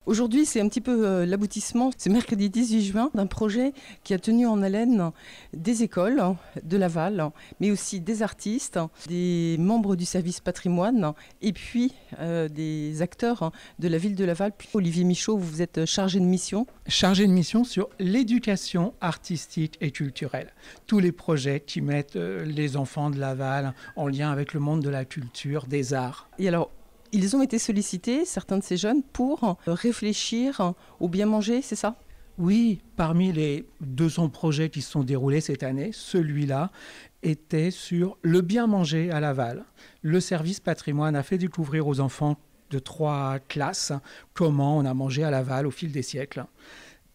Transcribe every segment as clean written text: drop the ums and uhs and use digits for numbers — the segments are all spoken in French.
Aujourd'hui, c'est un petit peu l'aboutissement, c'est mercredi 18 juin, d'un projet qui a tenu en haleine des écoles de Laval, mais aussi des artistes, des membres du service patrimoine et puis des acteurs de la ville de Laval. Puis Olivier Michaud, vous êtes chargé de mission. Chargé de mission sur l'éducation artistique et culturelle. Tous les projets qui mettent les enfants de Laval en lien avec le monde de la culture, des arts. Et alors, ils ont été sollicités, certains de ces jeunes, pour réfléchir au bien manger, c'est ça ? Oui, parmi les 200 projets qui se sont déroulés cette année, celui-là était sur le bien manger à Laval. Le service patrimoine a fait découvrir aux enfants de 3 classes comment on a mangé à Laval au fil des siècles.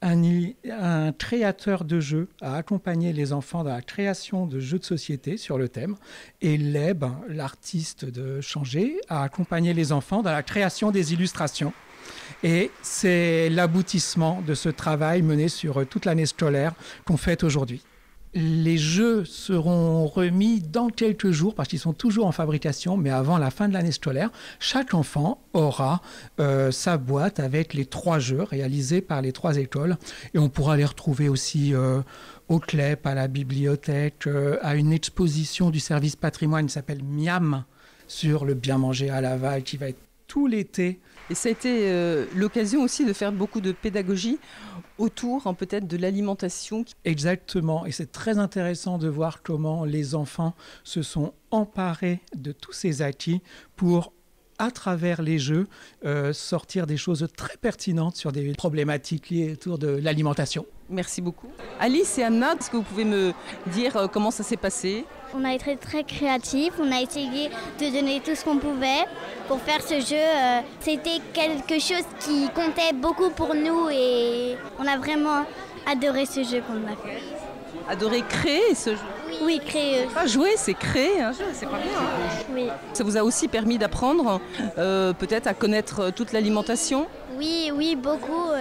Un créateur de jeux a accompagné les enfants dans la création de jeux de société sur le thème. Et Leb, l'artiste de Changé, a accompagné les enfants dans la création des illustrations. Et c'est l'aboutissement de ce travail mené sur toute l'année scolaire qu'on fête aujourd'hui. Les jeux seront remis dans quelques jours parce qu'ils sont toujours en fabrication, mais avant la fin de l'année scolaire, chaque enfant aura sa boîte avec les 3 jeux réalisés par les 3 écoles. Et on pourra les retrouver aussi au CLEP, à la bibliothèque, à une exposition du service patrimoine qui s'appelle Miam sur le bien manger à Laval qui va être tout l'été. Et ça a été l'occasion aussi de faire beaucoup de pédagogie autour peut-être de l'alimentation. Exactement, et c'est très intéressant de voir comment les enfants se sont emparés de tous ces acquis pour, à travers les jeux, sortir des choses très pertinentes sur des problématiques liées autour de l'alimentation. Merci beaucoup. Alice et Anna, est-ce que vous pouvez me dire comment ça s'est passé ? On a été très créatifs, on a essayé de donner tout ce qu'on pouvait pour faire ce jeu. C'était quelque chose qui comptait beaucoup pour nous et on a vraiment adoré ce jeu qu'on a fait. Adoré créer ce jeu ? Oui, créer. Pas jouer, c'est créer un jeu, c'est pas bien. Oui. Ça vous a aussi permis d'apprendre peut-être à connaître toute l'alimentation ? Oui, beaucoup.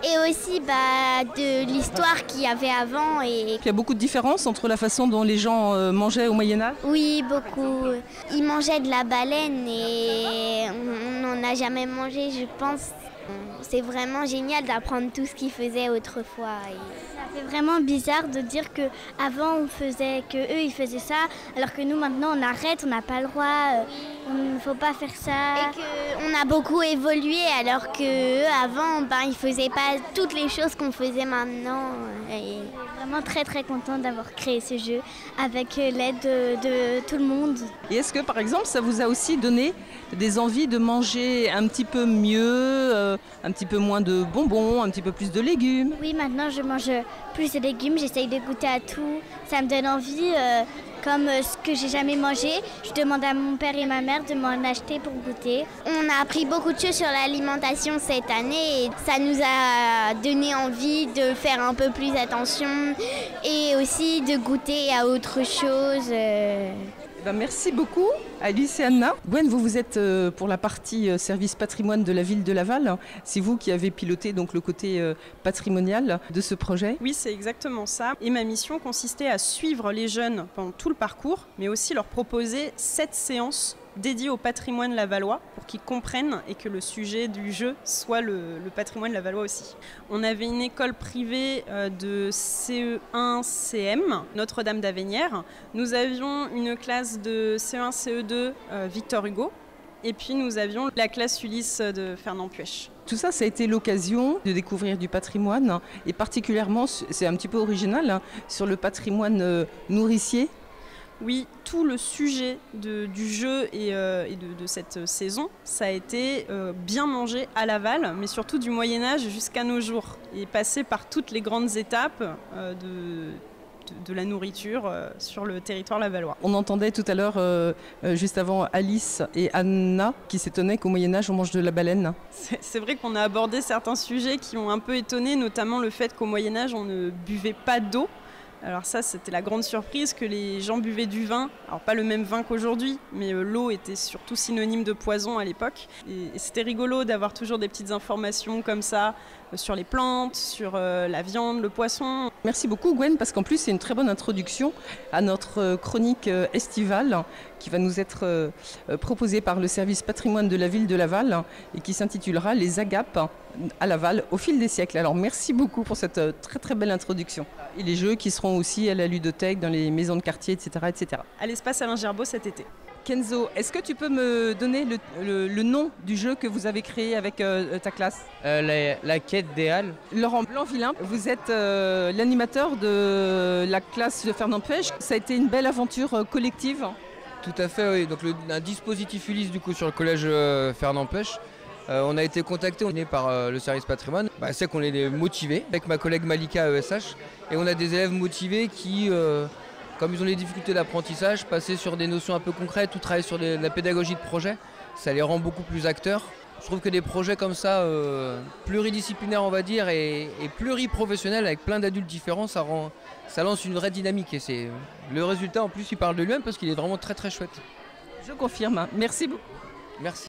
Et aussi de l'histoire qu'il y avait avant. Et... Il y a beaucoup de différences entre la façon dont les gens mangeaient au Moyen-Âge ? Oui, beaucoup. Ils mangeaient de la baleine et on n'en a jamais mangé, je pense. C'est vraiment génial d'apprendre tout ce qu'ils faisaient autrefois. Ça fait vraiment bizarre de dire qu'avant ils faisaient ça, alors que nous maintenant on arrête, on n'a pas le droit, il ne faut pas faire ça. Et qu'on a beaucoup évolué alors qu'eux avant ils ne faisaient pas toutes les choses qu'on faisait maintenant. Et vraiment très très contente d'avoir créé ce jeu avec l'aide de tout le monde. Et est-ce que par exemple ça vous a aussi donné des envies de manger un petit peu mieux, un petit peu moins de bonbons, un petit peu plus de légumes ? Oui, maintenant je mange plus de légumes, j'essaye de goûter à tout. Ça me donne envie, comme ce que j'ai jamais mangé. Je demande à mon père et ma mère de m'en acheter pour goûter. On a appris beaucoup de choses sur l'alimentation cette année et ça nous a donné envie de faire un peu plus attention et aussi de goûter à autre chose. Merci beaucoup Alice et Anna. Gwen, vous êtes pour la partie service patrimoine de la ville de Laval. C'est vous qui avez piloté donc le côté patrimonial de ce projet ? Oui, c'est exactement ça. Et ma mission consistait à suivre les jeunes pendant tout le parcours, mais aussi leur proposer 7 séances dédiées au patrimoine lavallois pour qu'ils comprennent et que le sujet du jeu soit le patrimoine lavallois aussi. On avait une école privée de CE1, CM, Notre-Dame d'Avenières. Nous avions une classe de CE1, CE2, Victor Hugo. Et puis nous avions la classe Ulysse de Fernand Puech. Tout ça, ça a été l'occasion de découvrir du patrimoine et particulièrement, c'est un petit peu original, sur le patrimoine nourricier. Oui, tout le sujet du jeu et de cette saison, ça a été bien manger à Laval, mais surtout du Moyen-Âge jusqu'à nos jours, et passer par toutes les grandes étapes de la nourriture sur le territoire lavallois. On entendait tout à l'heure, juste avant, Alice et Anna qui s'étonnaient qu'au Moyen-Âge, on mange de la baleine. C'est vrai qu'on a abordé certains sujets qui ont un peu étonné, notamment le fait qu'au Moyen-Âge, on ne buvait pas d'eau. Alors ça, c'était la grande surprise, que les gens buvaient du vin. Alors pas le même vin qu'aujourd'hui, mais l'eau était surtout synonyme de poison à l'époque. Et c'était rigolo d'avoir toujours des petites informations comme ça sur les plantes, sur la viande, le poisson. Merci beaucoup Gwen, parce qu'en plus c'est une très bonne introduction à notre chronique estivale qui va nous être proposée par le service patrimoine de la ville de Laval et qui s'intitulera Les agapes à Laval au fil des siècles. Alors merci beaucoup pour cette très très belle introduction. Et les jeux qui seront aussi à la ludothèque, dans les maisons de quartier, etc. etc. À l'espace Alain Gerbaud cet été. Kenzo, est-ce que tu peux me donner le nom du jeu que vous avez créé avec ta classe? La quête des Halles. Laurent Blanc-Villain, vous êtes l'animateur de la classe de Fernand Pêche. Ça a été une belle aventure collective. Tout à fait, oui. Donc un dispositif Ulysse du coup sur le collège Fernand Pêche. On a été contacté par le service patrimoine. C'est qu'on est motivés avec ma collègue Malika à ESH. Et on a des élèves motivés qui, comme ils ont des difficultés d'apprentissage, passer sur des notions un peu concrètes ou travailler sur la pédagogie de projet, ça les rend beaucoup plus acteurs. Je trouve que des projets comme ça, pluridisciplinaires on va dire, et pluriprofessionnels avec plein d'adultes différents, ça lance une vraie dynamique. Et le résultat en plus il parle de lui-même parce qu'il est vraiment très très chouette. Je confirme. Merci beaucoup. Merci.